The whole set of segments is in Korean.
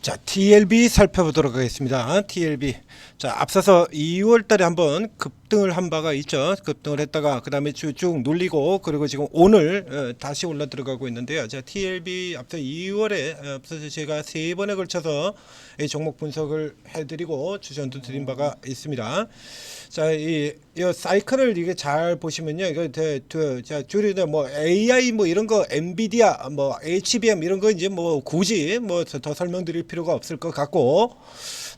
자, TLB 살펴보도록 하겠습니다. TLB. 자, 앞서서 2월 달에 한번 급등을 한 바가 있죠. 급등을 했다가 그 다음에 쭉 눌리고 그리고 지금 오늘 다시 올라 들어가고 있는데요. 자, TLB 앞서 2월에 앞서서 제가 3번에 걸쳐서 이 종목 분석을 해드리고 추천도 드린 바가 있습니다. 자, 이 사이클을 이게 잘 보시면요. 이거 자, 줄이는 뭐 AI 뭐 이런 거 엔비디아 뭐 HBM 이런 거 이제 뭐 굳이 뭐 더 설명드릴 필요가 없을 것 같고.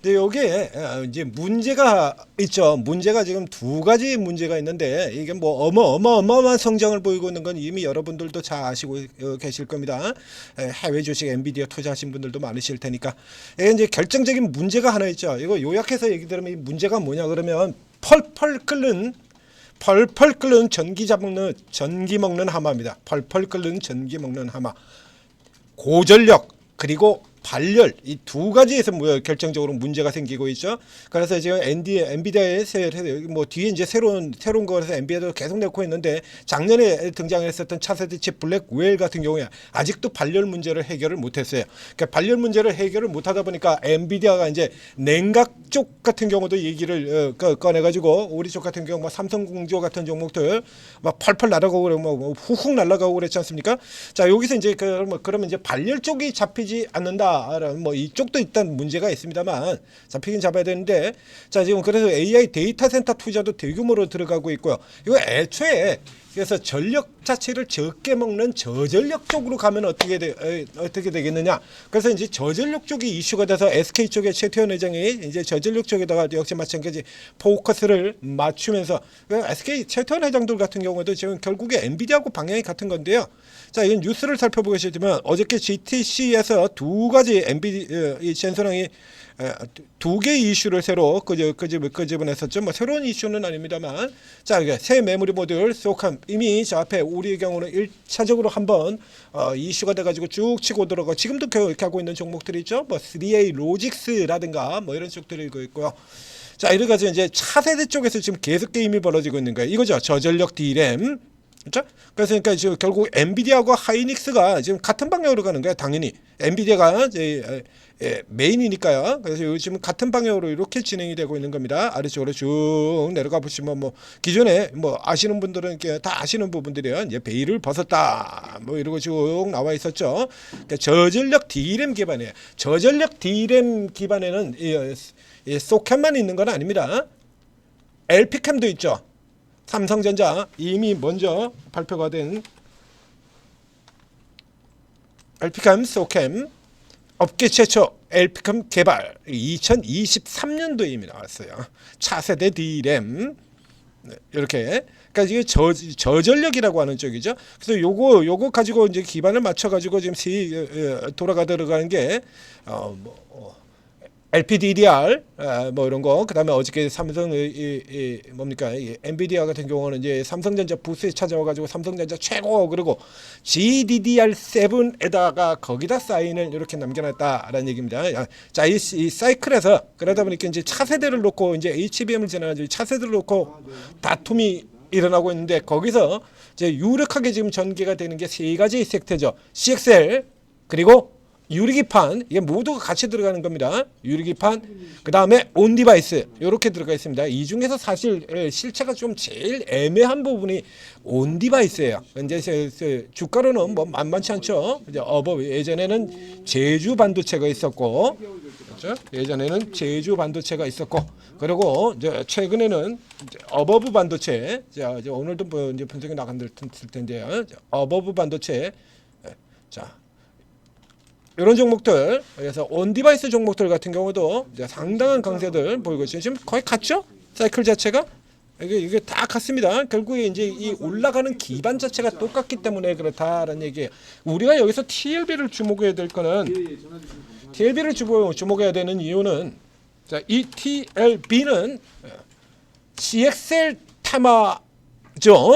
근데 여기에 이제 문제가 있죠. 문제가 지금 두 가지 문제가 있는데 이게 뭐 어마어마한 성장을 보이고 있는 건 이미 여러분들도 잘 아시고 계실 겁니다. 해외 주식 엔비디아 투자하신 분들도 많으실 테니까. 이게 이제 결정적인 문제가 하나 있죠. 이거 요약해서 얘기 들으면 이 문제가 뭐냐 그러면 펄펄 끓는 전기 먹는 하마입니다. 펄펄 끓는 전기 먹는 하마. 고전력 그리고 발열 이 두 가지에서 결정적으로 문제가 생기고 있죠. 그래서 지금 엔비디아의 뭐 뒤에 이제 새로운 거에서 엔비디아도 계속 내고 있는데 작년에 등장했었던 차세대 칩 블랙웰 같은 경우에 아직도 발열 문제를 해결을 못했어요. 그러니까 발열 문제를 해결을 못하다 보니까 엔비디아가 이제 냉각 쪽 같은 경우도 얘기를 꺼내가지고 우리 쪽 같은 경우 뭐 삼성공조 같은 종목들 막 펄펄 날아가고 그래 뭐 훅훅 날아가고 그랬지 않습니까? 자 여기서 이제 그러면 이제 발열 쪽이 잡히지 않는다. 뭐 이쪽도 일단 문제가 있습니다만 잡히긴 잡아야 되는데 자 지금 그래서 AI 데이터 센터 투자도 대규모로 들어가고 있고요. 이거 애초에 그래서 전력 자체를 적게 먹는 저전력 쪽으로 가면 어떻게 되겠느냐. 그래서 이제 저전력 쪽이 이슈가 돼서 SK 쪽에 최태원 회장이 이제 저전력 쪽에다가 역시 마찬가지 포커스를 맞추면서 SK 최태원 회장들 같은 경우도 지금 결국에 엔비디아하고 방향이 같은 건데요. 자, 이 뉴스를 살펴보시면 어저께 GTC에서 두 가지 이 젠소랑이 두 개의 이슈를 새로 끄집어냈었죠. 뭐 새로운 이슈는 아닙니다만 자 새 메모리 모듈 소캄 이미 저 앞에 우리의 경우는 1차적으로 한번 이슈가 돼가지고 쭉 치고 들어가 지금도 이렇게 하고 있는 종목들이 있죠. 뭐 3A 로직스라든가 뭐 이런 쪽들이 있고요. 자 이래 가지고 이제 차세대 쪽에서 지금 계속 게임이 벌어지고 있는 거예요. 이거죠. 저전력 D램. 그렇죠? 그래서 그러니까 지금 결국 엔비디아와 하이닉스가 지금 같은 방향으로 가는 거야. 당연히 엔비디아가 이제 메인이니까요. 그래서 요즘 같은 방향으로 이렇게 진행이 되고 있는 겁니다. 아래쪽으로 쭉 내려가 보시면 뭐 기존에 뭐 아시는 분들은 이렇게 다 아시는 부분들이요. 이제 베일을 벗었다. 뭐 이러고 쭉 나와 있었죠. 그러니까 저전력 D램 기반이에요. 저전력 D램 기반에는 이 소켓만 있는 건 아닙니다. LP캠도 있죠. 삼성전자 이미 먼저 발표가 된 LP캠 소캠 업계 최초 LP캠 개발 2023년도에 이미 나왔어요. 차세대 D램 이렇게 그러니까 이게 저전력이라고 하는 쪽이죠. 그래서 요거 가지고 이제 기반을 맞춰 가지고 지금 들어가는 게 LPDDR 뭐 이런 거 그다음에 어저께 삼성 뭡니까 엔비디아 같은 경우는 이제 삼성전자 부스에 찾아와 가지고 삼성전자 최고 그리고 GDDR7에다가 거기다 사인을 이렇게 남겨놨다라는 얘기입니다. 자 이 사이클에서 그러다 보니까 이제 차세대를 놓고 이제 HBM을 지나가지고 차세대를 놓고 다툼이 일어나고 있는데 거기서 이제 유력하게 지금 전개가 되는 게 세 가지 섹터죠. CXL 그리고 유리기판 이게 모두가 같이 들어가는 겁니다. 유리기판 그 다음에 온디바이스 이렇게 들어가 있습니다. 이 중에서 사실 실체가 좀 제일 애매한 부분이 온디바이스예요. 이제 주가로는 뭐 만만치 않죠. 이제 예전에는 제주 반도체가 있었고 그렇죠? 예전에는 제주 반도체가 있었고 그리고 이제 최근에는 이제 어버브 반도체 자 이제 오늘도 뭐 이제 분석이 나간들 텐데요. 어버브 반도체 자 이런 종목들 그래서 온디바이스 종목들 같은 경우도 이제 상당한 강세들 보이고 있어요. 지금 거의 같죠? 사이클 자체가 이게 다 같습니다. 결국에 이제 이 올라가는 기반 자체가 똑같기 때문에 그렇다라는 얘기예요. 우리가 여기서 TLB를 주목해야 될 거는 TLB를 주목해야 되는 이유는 자, 이 TLB는 CXL 테마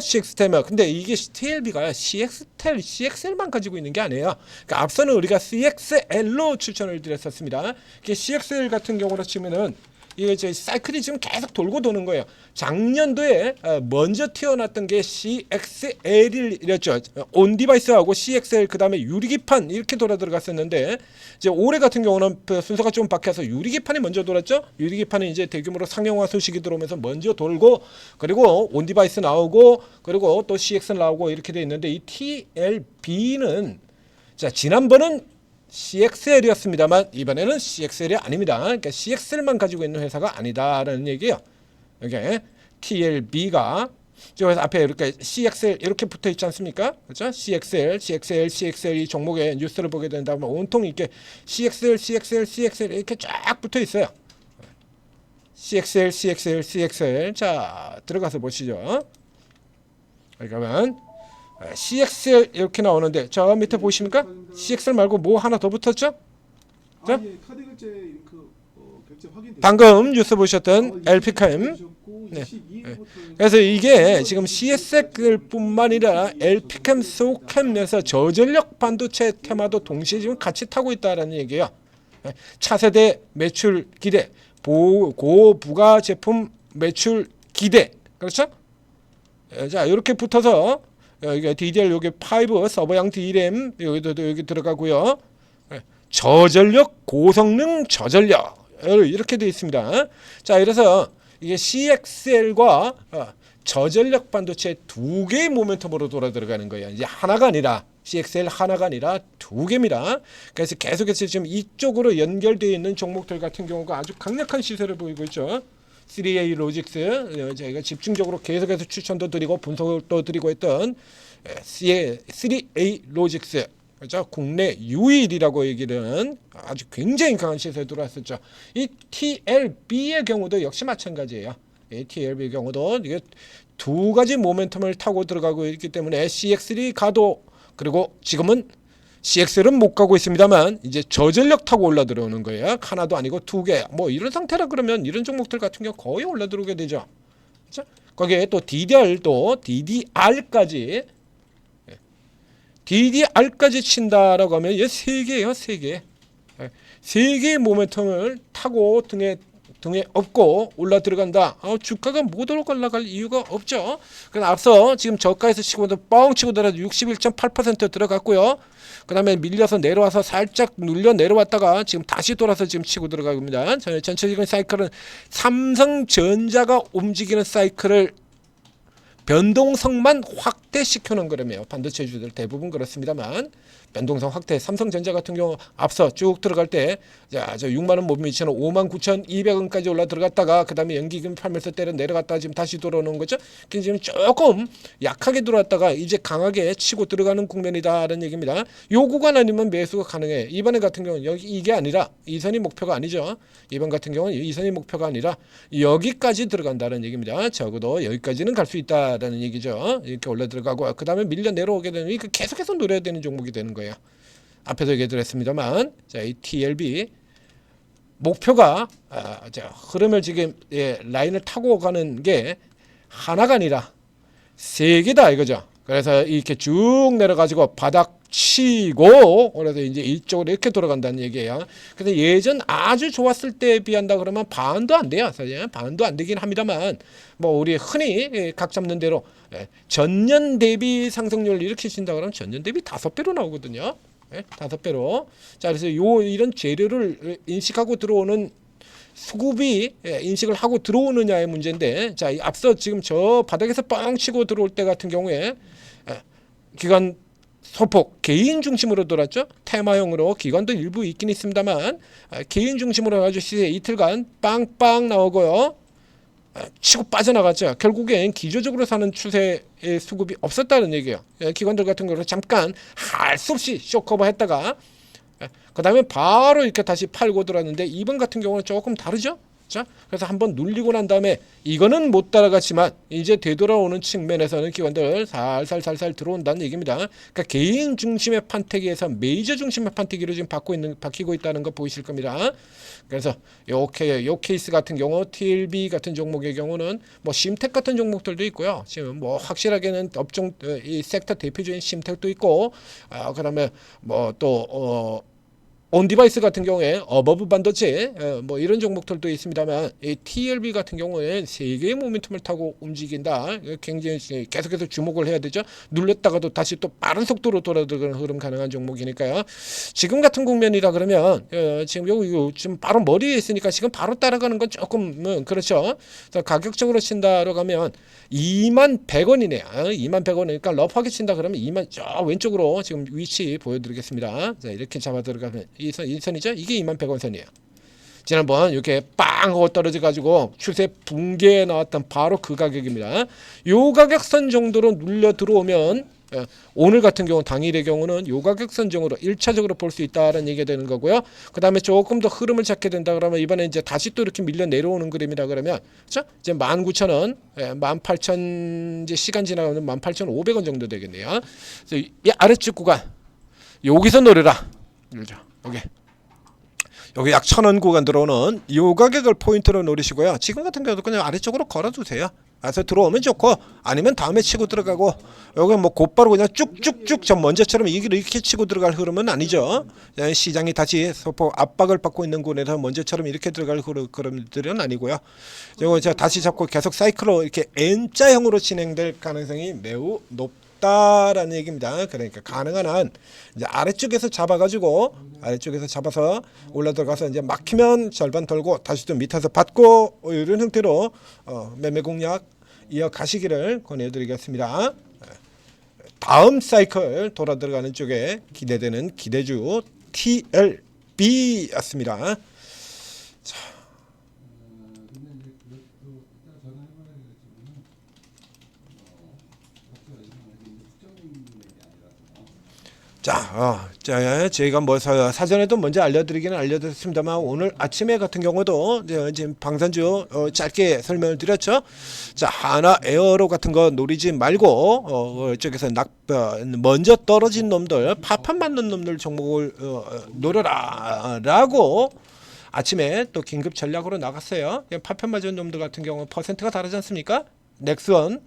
CX텔 근데 이게 TLB가 CXL만 가지고 있는 게 아니에요. 그러니까 앞서는 우리가 CXL로 추천을 드렸었습니다. CXL 같은 경우로 치면은 이게 저 사이클이 지금 계속 돌고 도는 거예요. 작년도에 먼저 튀어났던 게 CXL이랬죠. 온 디바이스하고 CXL 그다음에 유리기판 이렇게 돌아 들어갔었는데 이제 올해 같은 경우는 순서가 좀 바뀌어서 유리기판이 먼저 돌았죠. 유리기판이 이제 대규모로 상용화 소식이 들어오면서 먼저 돌고 그리고 온 디바이스 나오고 그리고 또 CXL 나오고 이렇게 돼 있는데 이 TLB는 자 지난번은 CXL이었습니다만 이번에는 CXL이 아닙니다. 그러니까 CXL만 가지고 있는 회사가 아니다라는 얘기예요. 이게 TLB가 그래서 앞에 이렇게 CXL 이렇게 붙어 있지 않습니까? 그렇죠? CXL 이 종목의 뉴스를 보게 된다면 온통 이렇게 CXL 이렇게 쫙 붙어 있어요. CXL 자 들어가서 보시죠. 그러면 CXL 이렇게 나오는데 저 밑에 보이십니까? CXL 말고 뭐 하나 더 붙었죠? 자? 예, 카드 결제 링크 결제 확인됐습니다. 방금 뉴스 보셨던 LP캠. 네. 그래서 이게 지금 CXL뿐만 아니라 LP캠, 소캠에서 저전력 반도체 테마도 동시에 지금 같이 타고 있다라는 얘기예요. 차세대 매출 기대, 고부가 제품 매출 기대, 그렇죠? 자 이렇게 붙어서 여기 DDR 여기 5 서버형 DRAM 여기도 여기 들어가고요. 저전력 고성능 저전력 이렇게 되어 있습니다. 자 이래서 이게 CXL과 저전력 반도체 두 개의 모멘텀으로 돌아 들어가는 거예요. 이제 하나가 아니라 CXL 하나가 아니라 두 개입니다. 그래서 계속해서 지금 이쪽으로 연결되어 있는 종목들 같은 경우가 아주 강력한 시세를 보이고 있죠. 3A 로직스 저희가 집중적으로 계속해서 추천도 드리고 분석도 드리고 했던 3A 로직스 그렇죠? 국내 유일이라고 얘기는 아주 굉장히 강한 시세에 들어왔었죠. 이 TLB의 경우도 역시 마찬가지예요. 이 TLB의 경우도 이게 두 가지 모멘텀을 타고 들어가고 있기 때문에 CXL이 가도 그리고 지금은 CXL은 못 가고 있습니다만 이제 저전력 타고 올라 들어오는 거예요. 하나도 아니고 두 개. 뭐 이런 상태라 그러면 이런 종목들 같은 경우 거의 올라 들어오게 되죠. 그렇죠? 거기에 또 DDR까지 친다라고 하면 이게 세 개예요, 세 개. 세 개의 모멘텀을 타고 등에 업고 올라 들어간다. 주가가 못 올라갈 이유가 없죠. 그래서 앞서 지금 저가에서 치고 뻥 치고 들어서 61.8% 들어갔고요. 그 다음에 밀려서 내려와서 살짝 눌려 내려왔다가 지금 다시 돌아서 지금 치고 들어갑니다. 전체적인 사이클은 삼성전자가 움직이는 사이클을 변동성만 확대시켜놓은 거라며요. 반도체주들 대부분 그렇습니다만 변동성 확대. 삼성전자 같은 경우 앞서 쭉 들어갈 때 저 6만 원 못 미치는 59,200원까지 올라 들어갔다가 그 다음에 연기금 팔면서 때려 내려갔다가 지금 다시 돌아오는 거죠. 지금 조금 약하게 들어왔다가 이제 강하게 치고 들어가는 국면이다라는 얘기입니다. 요 구간 아니면 매수가 가능해. 이번에 같은 경우는 여기 이게 아니라 이선이 목표가 아니죠. 이번 같은 경우는 이선이 목표가 아니라 여기까지 들어간다는 얘기입니다. 적어도 여기까지는 갈 수 있다라는 얘기죠. 이렇게 올라 들어가고 그 다음에 밀려 내려오게 되면 이거 계속해서 노려야 되는 종목이 되는 거예요. 앞에서 얘기드렸습니다만 자, 이 TLB 목표가 흐름을 지금 라인을 타고 가는 게 하나가 아니라 세 개다 이거죠. 그래서 이렇게 쭉 내려가지고 바닥 치고 그래서 이제 이쪽으로 이렇게 돌아간다는 얘기예요. 근데 예전 아주 좋았을 때에 비한다 그러면 반도 안 돼요. 사실 반도 안 되긴 합니다만 뭐 우리 흔히 각 잡는 대로 전년 대비 상승률 이렇게 친다 그러면 전년 대비 5배로 나오거든요. 5배로. 자 그래서 이런 재료를 인식하고 들어오는 수급이 인식을 하고 들어오느냐의 문제인데 자 앞서 지금 저 바닥에서 뻥 치고 들어올 때 같은 경우에 기관 소폭 개인 중심으로 돌았죠. 테마형으로 기관도 일부 있긴 있습니다만 개인 중심으로 가지고 시세 이틀간 빵빵 나오고요. 치고 빠져나갔죠. 결국엔 기조적으로 사는 추세의 수급이 없었다는 얘기예요. 기관들 같은 경우는 잠깐 할 수 없이 쇼커버 했다가 그 다음에 바로 이렇게 다시 팔고 들어왔는데 이번 같은 경우는 조금 다르죠. 자, 그래서 한번 눌리고 난 다음에 이거는 못 따라갔지만 이제 되돌아오는 측면에서는 기관들 살살 들어온다는 얘기입니다. 그러니까 개인 중심의 판테기에서 메이저 중심의 판테기로 지금 바뀌고 있다는 거 보이실 겁니다. 그래서 요 케이스 같은 경우 TLB 같은 종목의 경우는 뭐 심텍 같은 종목들도 있고요. 지금 뭐 확실하게는 업종 이 섹터 대표적인 심텍도 있고 그다음에 뭐 또 온디바이스 같은 경우에 어버브 반도체 뭐 이런 종목들도 있습니다만 이 TLB 같은 경우에 세계의 모멘텀을 타고 움직인다. 굉장히 계속해서 주목을 해야 되죠. 눌렸다가도 다시 또 빠른 속도로 돌아들어가는 흐름 가능한 종목이니까요. 지금 같은 국면이라 그러면 지금 여기 지금 바로 머리에 있으니까 지금 바로 따라가는 건 조금 그렇죠. 가격적으로 친다로 가면 21,100원이네요. 21,100원이니까 러프하게 친다 그러면 2만 저 왼쪽으로 지금 위치 보여드리겠습니다. 자, 이렇게 잡아 들어가면 이 선이죠. 이게 21,100원 선이에요. 지난번 이렇게 빵 하고 떨어져 가지고 추세 붕괴에 나왔던 바로 그 가격입니다. 요 가격선 정도로 눌려 들어오면 오늘 같은 경우 당일의 경우는 요 가격선 정도로 1차적으로 볼 수 있다는 얘기가 되는 거고요. 그 다음에 조금 더 흐름을 찾게 된다 그러면 이번에 이제 다시 또 이렇게 밀려 내려오는 그림이다 그러면 그렇죠? 이제 19,000원, 18,000 이제 시간 지나가면 18,500원 정도 되겠네요. 그래서 이 아래쪽 구간 여기서 노려라. 그렇죠? 여기 약 1,000원 구간 들어오는 이 가격을 포인트로 노리시고요. 지금 같은 경우도 그냥 아래쪽으로 걸어두세요. 그래서 들어오면 좋고 아니면 다음에 치고 들어가고 여기 뭐 곧바로 그냥 쭉쭉쭉 저 먼저처럼 이렇게 치고 들어갈 흐름은 아니죠. 시장이 다시 소폭 압박을 받고 있는 곳에서 먼저처럼 이렇게 들어갈 흐름들은 아니고요. 이거 제가 다시 잡고 계속 사이클로 이렇게 N자형으로 진행될 가능성이 매우 높다라는 얘기입니다. 그러니까 가능한 한 이제 아래쪽에서 잡아가지고 아래쪽에서 잡아서 올라 들어가서 이제 막히면 절반 털고 다시 좀 밑에서 받고 이런 형태로 매매 공략 이어가시기를 권해드리겠습니다. 다음 사이클 돌아 들어가는 쪽에 기대되는 기대주 TLB였습니다. 자, 저희가 뭐 사전에도 먼저 알려드리기는 알려드렸습니다만 오늘 아침에 같은 경우도 지금 방산주 짧게 설명을 드렸죠. 자, 하나 에어로 같은 거 노리지 말고 이쪽에서 먼저 떨어진 놈들, 파판 맞는 놈들 종목을 노려라라고 아침에 또 긴급 전략으로 나갔어요. 파편 맞은 놈들 같은 경우 퍼센트가 다르지 않습니까? 넥스원,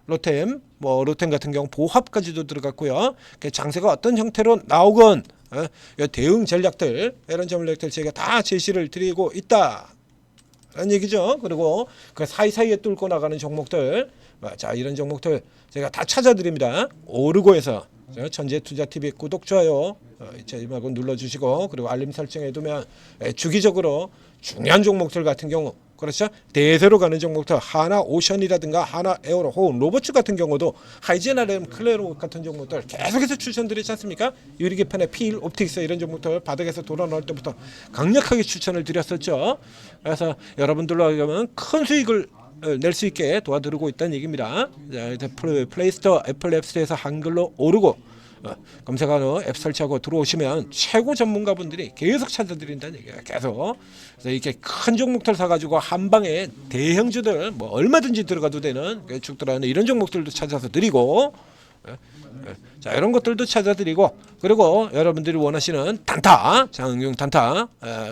로템, 뭐 로템 같은 경우 보합까지도 들어갔고요. 장세가 어떤 형태로 나오건 대응 전략들 이런 전략들 제가 다 제시를 드리고 있다라는 얘기죠. 그리고 그 사이사이에 뚫고 나가는 종목들, 자 이런 종목들 제가 다 찾아드립니다. 오르고에서 천재투자TV 구독 좋아요 잊지 말고 눌러주시고 그리고 알림 설정해두면 주기적으로 중요한 종목들 같은 경우 그렇죠? 대세로 가는 종목들 하나 오션이라든가 하나 에어로 혹은 로봇츠 같은 경우도 하이젠RM 클레로 같은 종목들 계속해서 추천드리지 않습니까? 유리개편의 필 옵틱스 이런 종목들 바닥에서 돌아 나올 때부터 강력하게 추천을 드렸었죠. 그래서 여러분들로 하면 큰 수익을 낼 수 있게 도와드리고 있다는 얘기입니다. 플레이스토어 애플 앱스토어에서 한글로 오르고 검색하는 앱 설치하고 들어오시면 최고 전문가분들이 계속 찾아드린다는 얘기예요. 계속. 그래서 이렇게 큰 종목들 사가지고 한 방에 대형주들 뭐 얼마든지 들어가도 되는 쭉 들어가는 이런 종목들도 찾아서 드리고 자 이런 것들도 찾아드리고 그리고 여러분들이 원하시는 단타 장용 단타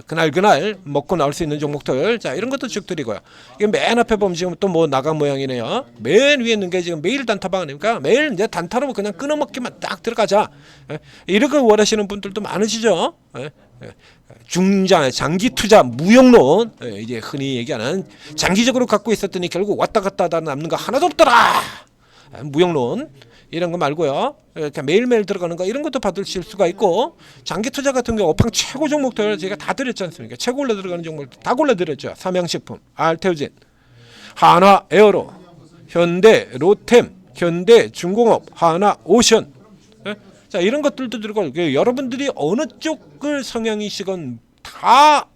그날 먹고 나올 수 있는 종목들 자 이런 것도 쭉 드리고요. 이게 맨 앞에 보면 지금 또 뭐 나간 모양이네요. 맨 위에 있는 게 지금 매일 단타방 아닙니까? 매일 이제 단타로 그냥 끊어먹기만 딱 들어가자. 이렇게 원하시는 분들도 많으시죠. 중장 장기 투자 무용론 이제 흔히 얘기하는 장기적으로 갖고 있었더니 결국 왔다 갔다 하다 남는 거 하나도 없더라. 무용론 이런 거 말고요. 이렇게 매일매일 들어가는 거 이런 것도 받으실 수가 있고 장기 투자 같은 경우 업황 최고 종목들 제가 다 드렸지 않습니까? 최고 올라 들어가는 종목들 다 골라드렸죠. 삼양식품, 알테오진, 하나 에어로, 현대 로템, 현대 중공업, 하나 오션 자 이런 것들도 들고 여러분들이 어느 쪽을 성향이시건 다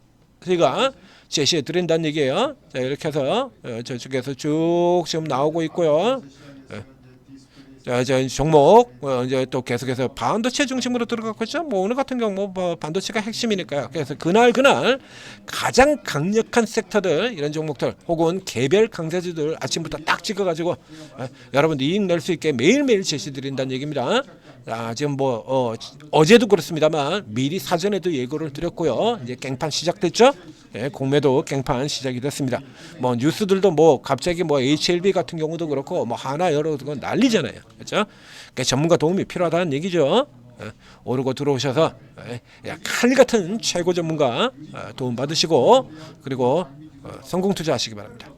제가 제시해 드린다는 얘기예요. 자 이렇게 해서 저쪽에서 쭉 지금 나오고 있고요. 자, 종목 이제 또 계속해서 반도체 중심으로 들어가고 있죠. 뭐 오늘 같은 경우 뭐 반도체가 핵심이니까요. 그래서 그날 가장 강력한 섹터들 이런 종목들 혹은 개별 강세주들 아침부터 딱 찍어가지고 여러분들 이익 낼 수 있게 매일매일 제시드린다는 얘기입니다. 자, 지금 뭐 어제도 그렇습니다만 미리 사전에도 예고를 드렸고요. 이제 갱판 시작됐죠. 공매도 갱판 시작이 됐습니다. 뭐 뉴스들도 뭐 갑자기 뭐 HLB 같은 경우도 그렇고 뭐 하나 여러 건 난리잖아요. 그렇죠? 그러니까 전문가 도움이 필요하다는 얘기죠. 오르고 들어오셔서 칼 같은 최고 전문가 도움 받으시고 그리고 성공 투자하시기 바랍니다.